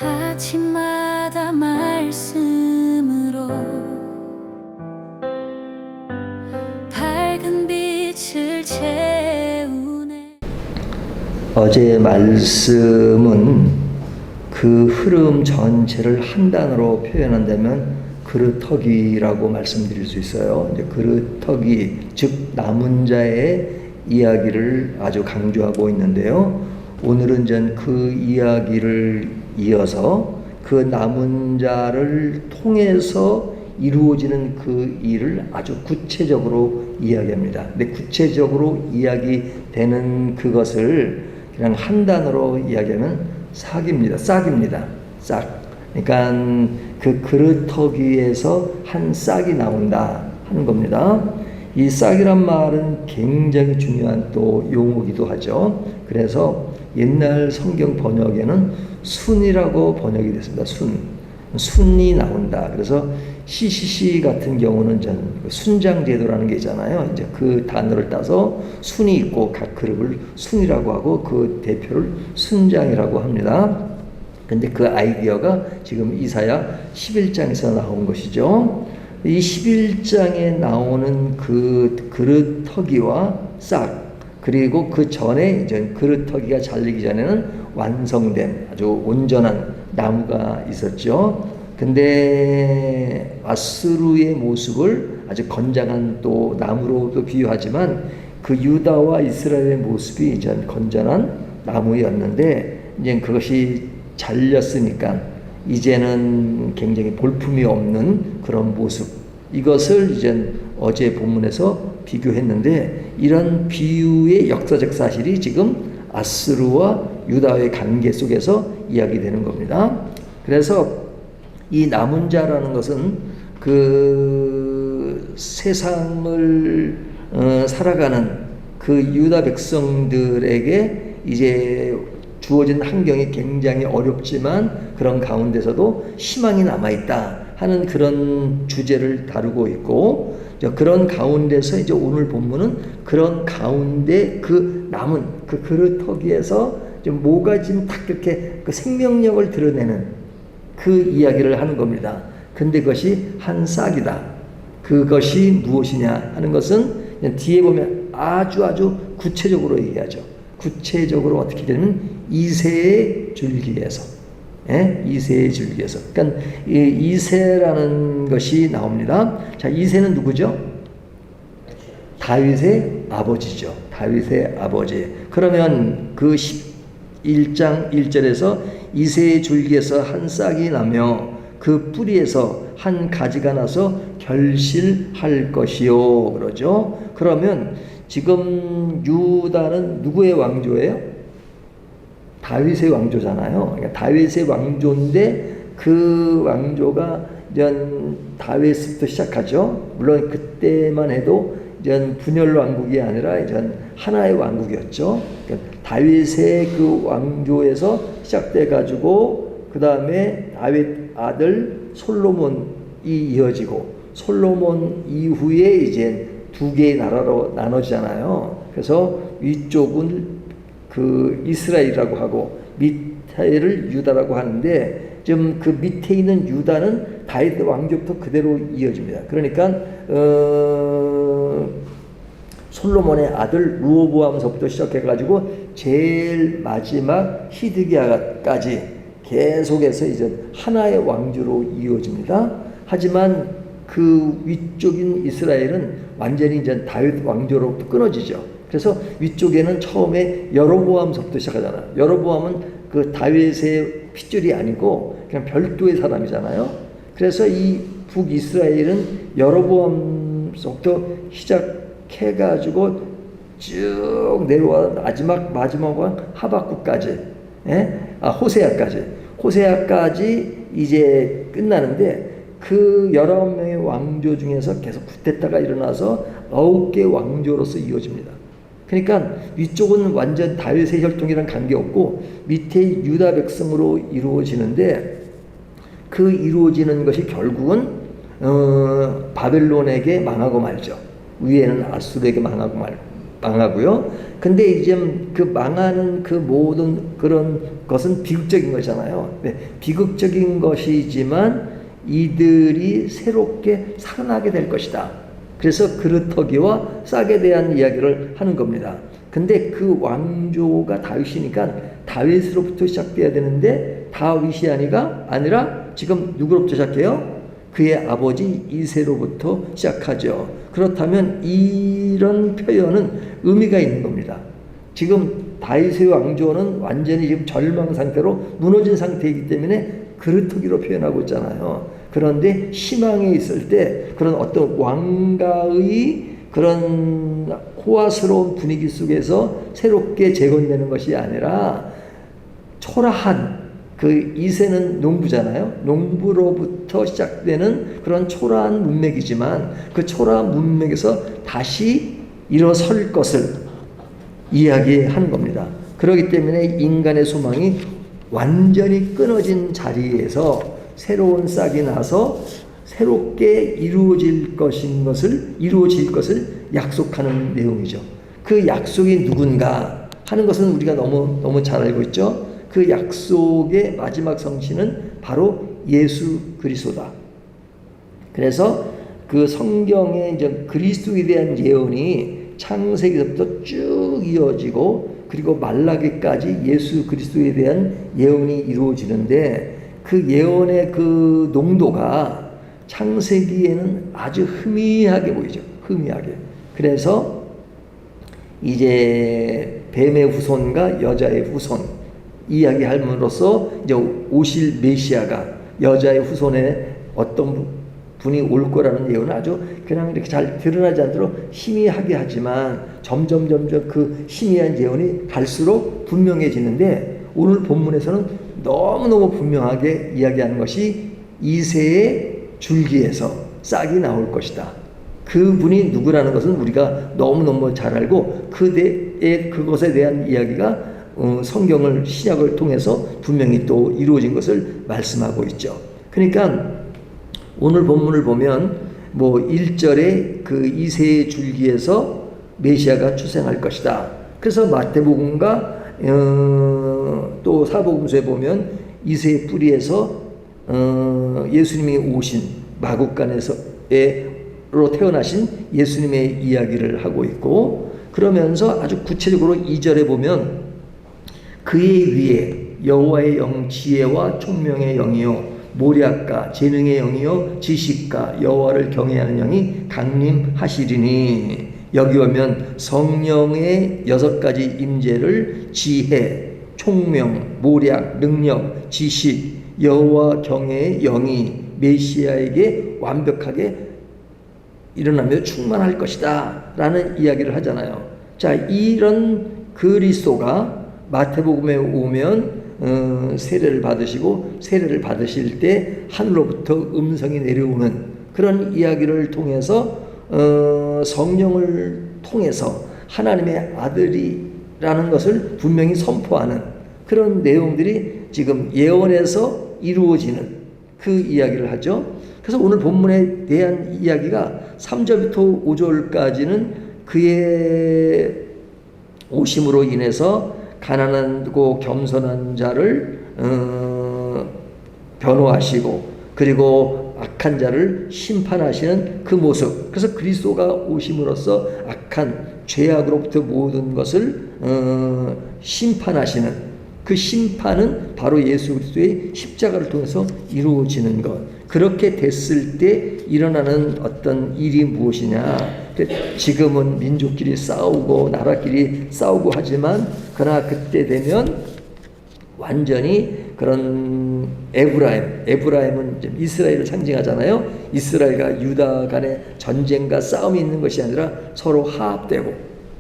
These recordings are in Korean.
아침마다 말씀으로 밝은 빛을 채우네. 어제의 말씀은 그 흐름 전체를 한 단어로 표현한다면 그릇터기라고 말씀드릴 수 있어요. 이제 그릇터기, 즉 남은 자의 이야기를 아주 강조하고 있는데요. 오늘은 전 그 이야기를 이어서 그 남은 자를 통해서 이루어지는 그 일을 아주 구체적으로 이야기합니다. 근데 구체적으로 이야기되는 그것을 그냥 한 단어로 이야기하면 싹입니다. 싹입니다. 싹. 그러니까 그 그릇터기에서 한 싹이 나온다 하는 겁니다. 이 싹이란 말은 굉장히 중요한 또 용어기도 하죠. 그래서 옛날 성경 번역에는 순이라고 번역이 됐습니다. 순이 나온다. 그래서 CCC 같은 경우는 전 순장제도라는 게 있잖아요. 이제 그 단어를 따서 순이 있고 각 그룹을 순이라고 하고 그 대표를 순장이라고 합니다. 근데 그 아이디어가 지금 이사야 11장에서 나온 것이죠. 이 11장에 나오는 그 그릇터기와 싹, 그리고 그 전에 이제 그릇터기가 잘리기 전에는 완성된 아주 온전한 나무가 있었죠. 근데 아수르의 모습을 아주 건장한 또 나무로도 비유하지만 그 유다와 이스라엘의 모습이 이제 건전한 나무였는데 이제 그것이 잘렸으니까 이제는 굉장히 볼품이 없는 그런 모습, 이것을 이제 어제 본문에서 비교했는데 이런 비유의 역사적 사실이 지금 아스루와 유다의 관계 속에서 이야기되는 겁니다. 그래서 이 남은 자라는 것은 그 세상을 살아가는 그 유다 백성들에게 이제 주어진 환경이 굉장히 어렵지만 그런 가운데서도 희망이 남아있다 하는 그런 주제를 다루고 있고, 그런 가운데서 이제 오늘 본문은 그런 가운데 그 남은 그 그릇터기에서 좀 뭐가 지금 딱 이렇게 그 생명력을 드러내는 그 이야기를 하는 겁니다. 근데 그것이 한 싹이다. 그것이 무엇이냐 하는 것은 뒤에 보면 아주 구체적으로 얘기하죠. 구체적으로 어떻게 되냐면 이새의 줄기에서, 이새의 줄기에서. 그러니까 이새라는 것이 나옵니다. 자, 이새는 누구죠? 다윗의 아버지죠. 다윗의 아버지. 그러면 그 11장 1절에서 이새의 줄기에서 한 싹이 나며 그 뿌리에서 한 가지가 나서 결실할 것이요, 그러죠. 그러면 지금 유다는 누구의 왕조예요? 다윗의 왕조잖아요. 그러니까 다윗의 왕조인데 그 왕조가 전 다윗부터 시작하죠. 물론 그때만 해도 전 분열 왕국이 아니라 전 하나의 왕국이었죠. 그러니까 다윗의 그 왕조에서 시작돼 가지고 그 다음에 다윗 아들 솔로몬이 이어지고 솔로몬 이후에 이제 두 개의 나라로 나눠지잖아요. 그래서 위쪽은 그 이스라엘이라고 하고 밑에를 유다라고 하는데 좀 그 밑에 있는 유다는 다윗 왕조부터 그대로 이어집니다. 그러니까 솔로몬의 아들 르호보암서부터 시작해가지고 제일 마지막 히드기야까지 계속해서 이제 하나의 왕조로 이어집니다. 하지만 그 위쪽인 이스라엘은 완전히 이제 다윗 왕조로부터 끊어지죠. 그래서 위쪽에는 처음에 여로보암서부터 시작하잖아요. 여로보암은 그 다윗의 핏줄이 아니고 그냥 별도의 사람이잖아요. 그래서 이 북이스라엘은 여로보암서부터 시작해가지고 쭉 내려와 마지막은 하박국까지, 호세아까지 이제 끝나는데 그 19명의 왕조 중에서 계속 쿠데타가 일어나서 9개 왕조로서 이어집니다. 그러니까 위쪽은 완전 다윗의 혈통이랑 관계없고 밑에 유다 백성으로 이루어지는데 그 이루어지는 것이 결국은 바벨론에게 망하고 말죠. 위에는 아수르에게 망하고 망하고요. 근데 이제 그 망하는 그 모든 그런 것은 비극적인 거잖아요. 네, 비극적인 것이지만 이들이 새롭게 살아나게 될 것이다. 그래서 그루터기와 싹에 대한 이야기를 하는 겁니다. 근데 그 왕조가 다윗이니까 다윗으로부터 시작돼야 되는데 다윗이 아니라 지금 누구로부터 시작해요? 그의 아버지 이새로부터 시작하죠. 그렇다면 이런 표현은 의미가 있는 겁니다. 지금 다윗의 왕조는 완전히 지금 절망 상태로 무너진 상태이기 때문에 그루터기로 표현하고 있잖아요. 그런데 희망에 있을 때 그런 어떤 왕가의 그런 호화스러운 분위기 속에서 새롭게 재건되는 것이 아니라 초라한 그 이새는 농부잖아요. 농부로부터 시작되는 그런 초라한 문맥이지만 그 초라한 문맥에서 다시 일어설 것을 이야기하는 겁니다. 그렇기 때문에 인간의 소망이 완전히 끊어진 자리에서 새로운 싹이 나서 새롭게 이루어질 것을 약속하는 내용이죠. 그 약속이 누군가 하는 것은 우리가 너무 잘 알고 있죠. 그 약속의 마지막 성취는 바로 예수 그리스도다. 그래서 그 성경의 이제 그리스도에 대한 예언이 창세기부터 쭉 이어지고 그리고 말라기까지 예수 그리스도에 대한 예언이 이루어지는데 그 예언의 그 농도가 창세기에는 아주 희미하게 보이죠. 희미하게. 그래서 이제 뱀의 후손과 여자의 후손 이야기함으로써 이제 오실 메시아가 여자의 후손에 어떤 분이 올 거라는 예언은 아주 그냥 이렇게 잘 드러나지 않도록 희미하게 하지만 점점 그 희미한 예언이 갈수록 분명해지는데 오늘 본문에서는 너무너무 분명하게 이야기하는 것이 이새의 줄기에서 싹이 나올 것이다. 그분이 누구라는 것은 우리가 너무너무 잘 알고 그것에 대한 이야기가 성경을 신약을 통해서 분명히 또 이루어진 것을 말씀하고 있죠. 그러니까 오늘 본문을 보면 1절에 그 이새의 줄기에서 메시아가 출생할 것이다. 그래서 마태복음과 또 사복음서에 보면 이새의 뿌리에서 예수님이 오신 마국간에서 로 태어나신 예수님의 이야기를 하고 있고 그러면서 아주 구체적으로 2절에 보면 그의 위에 여호와의 영 지혜와 총명의 영이요 모략과 재능의 영이요 지식과 여호와를 경외하는 영이 강림하시리니 여기 오면 성령의 6가지 임재를 지혜, 총명, 모략, 능력, 지식, 여호와 경외의 영이 메시아에게 완벽하게 일어나며 충만할 것이다 라는 이야기를 하잖아요. 자, 이런 그리스도가 마태복음에 오면 세례를 받으시고 세례를 받으실 때 하늘로부터 음성이 내려오는 그런 이야기를 통해서 성령을 통해서 하나님의 아들이라는 것을 분명히 선포하는 그런 내용들이 지금 예언에서 이루어지는 그 이야기를 하죠. 그래서 오늘 본문에 대한 이야기가 3절부터 5절까지는 그의 오심으로 인해서 가난하고 겸손한 자를 변호하시고 그리고 악한 자를 심판하시는 그 모습. 그래서 그리스도가 오심으로써 악한 죄악으로부터 모든 것을 심판하시는 그 심판은 바로 예수 그리스도의 십자가를 통해서 이루어지는 것. 그렇게 됐을 때 일어나는 어떤 일이 무엇이냐. 지금은 민족끼리 싸우고 나라끼리 싸우고 하지만 그러나 그때 되면 완전히 그런 에브라임은 이스라엘을 상징하잖아요. 이스라엘과 유다 간의 전쟁과 싸움이 있는 것이 아니라 서로 화합되고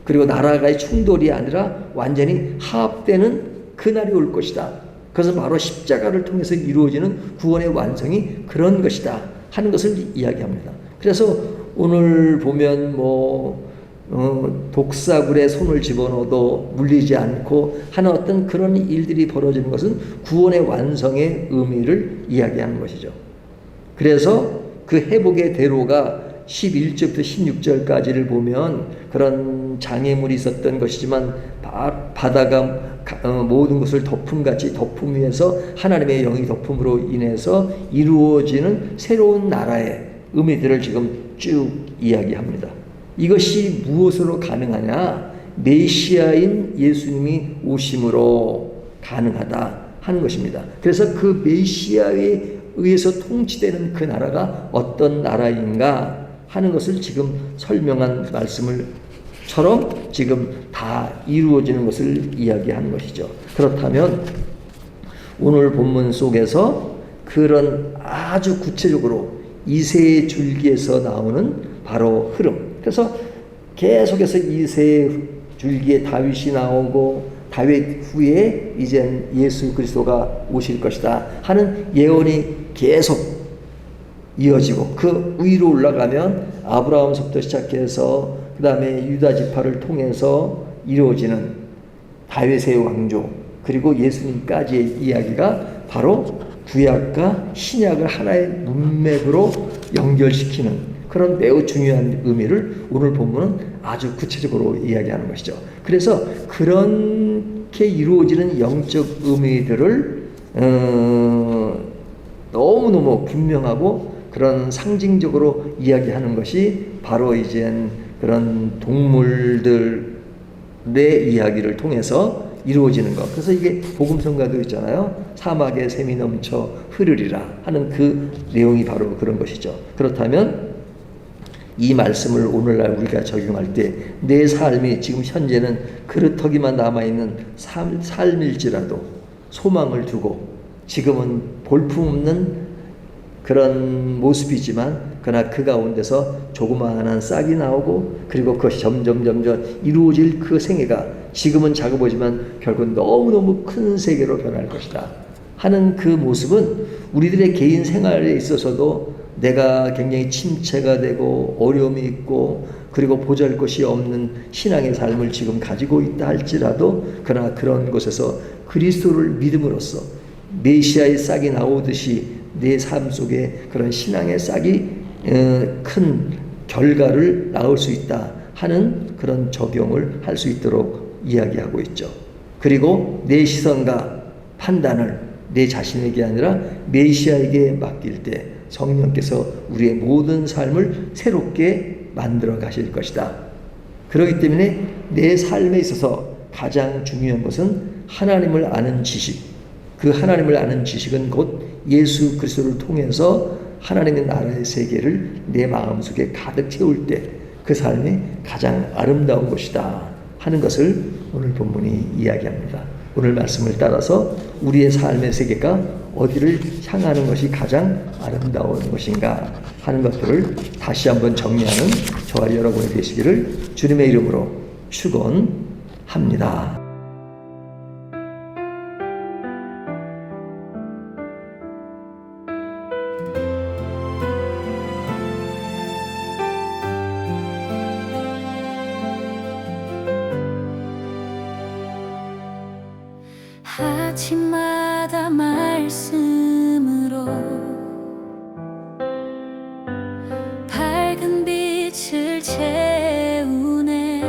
그리고 나라가의 충돌이 아니라 완전히 화합되는 그날이 올 것이다. 그것은 바로 십자가를 통해서 이루어지는 구원의 완성이 그런 것이다 하는 것을 이야기합니다. 그래서 오늘 보면 독사굴에 손을 집어넣어도 물리지 않고 하는 어떤 그런 일들이 벌어지는 것은 구원의 완성의 의미를 이야기하는 것이죠. 그래서 그 회복의 대로가 11절부터 16절까지를 보면 그런 장애물이 있었던 것이지만 바다가 모든 것을 덮음같이 덮음 위에서 하나님의 영이 덮음으로 인해서 이루어지는 새로운 나라의 의미들을 지금 쭉 이야기합니다. 이것이 무엇으로 가능하냐? 메시아인 예수님이 오심으로 가능하다 하는 것입니다. 그래서 그 메시아에 의해서 통치되는 그 나라가 어떤 나라인가 하는 것을 지금 설명한 말씀을처럼 지금 다 이루어지는 것을 이야기하는 것이죠. 그렇다면 오늘 본문 속에서 그런 아주 구체적으로 이새의 줄기에서 나오는 바로 흐름. 그래서 계속해서 이새의 줄기에 다윗이 나오고 다윗 후에 이젠 예수 그리스도가 오실 것이다 하는 예언이 계속 이어지고 그 위로 올라가면 아브라함서부터 시작해서 그 다음에 유다 지파를 통해서 이루어지는 다윗의 왕조 그리고 예수님까지의 이야기가 바로 구약과 신약을 하나의 문맥으로 연결시키는 그런 매우 중요한 의미를 오늘 본문은 아주 구체적으로 이야기하는 것이죠. 그래서 그렇게 이루어지는 영적 의미들을 너무너무 분명하고 그런 상징적으로 이야기하는 것이 바로 이젠 그런 동물들의 이야기를 통해서 이루어지는 것. 그래서 이게 복음성가도 있잖아요. 사막에 샘이 넘쳐 흐르리라 하는 그 내용이 바로 그런 것이죠. 그렇다면 이 말씀을 오늘날 우리가 적용할 때 내 삶이 지금 현재는 그릇터기만 남아있는 삶일지라도 소망을 두고 지금은 볼품없는 그런 모습이지만 그러나 그 가운데서 조그마한 싹이 나오고 그리고 그것이 점점 이루어질 그 생애가 지금은 작아 보이지만 결국 너무너무 큰 세계로 변할 것이다 하는 그 모습은 우리들의 개인 생활에 있어서도 내가 굉장히 침체가 되고 어려움이 있고 그리고 보잘것이 없는 신앙의 삶을 지금 가지고 있다 할지라도 그러나 그런 곳에서 그리스도를 믿음으로써 메시아의 싹이 나오듯이 내 삶 속에 그런 신앙의 싹이 큰 결과를 낳을 수 있다 하는 그런 적용을 할 수 있도록 이야기하고 있죠. 그리고 내 시선과 판단을 내 자신에게 아니라 메시아에게 맡길 때 성령께서 우리의 모든 삶을 새롭게 만들어 가실 것이다. 그렇기 때문에 내 삶에 있어서 가장 중요한 것은 하나님을 아는 지식. 그 하나님을 아는 지식은 곧 예수 그리스도를 통해서 하나님의 나라의 세계를 내 마음속에 가득 채울 때 그 삶이 가장 아름다운 것이다 하는 것을 오늘 본문이 이야기합니다. 오늘 말씀을 따라서 우리의 삶의 세계가 어디를 향하는 것이 가장 아름다운 것인가 하는 것들을 다시 한번 정리하는 저와 여러분이 되시기를 주님의 이름으로 축원합니다. 아침마다 말씀으로 밝은 빛을 채우네.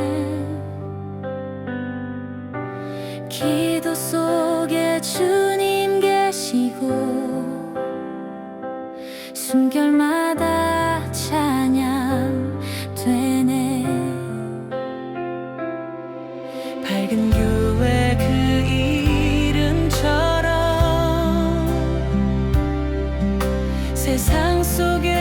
기도 속에 주님 계시고 숨결마다 찬양 되네. 밝은 교회 그 이름처럼 세상 속에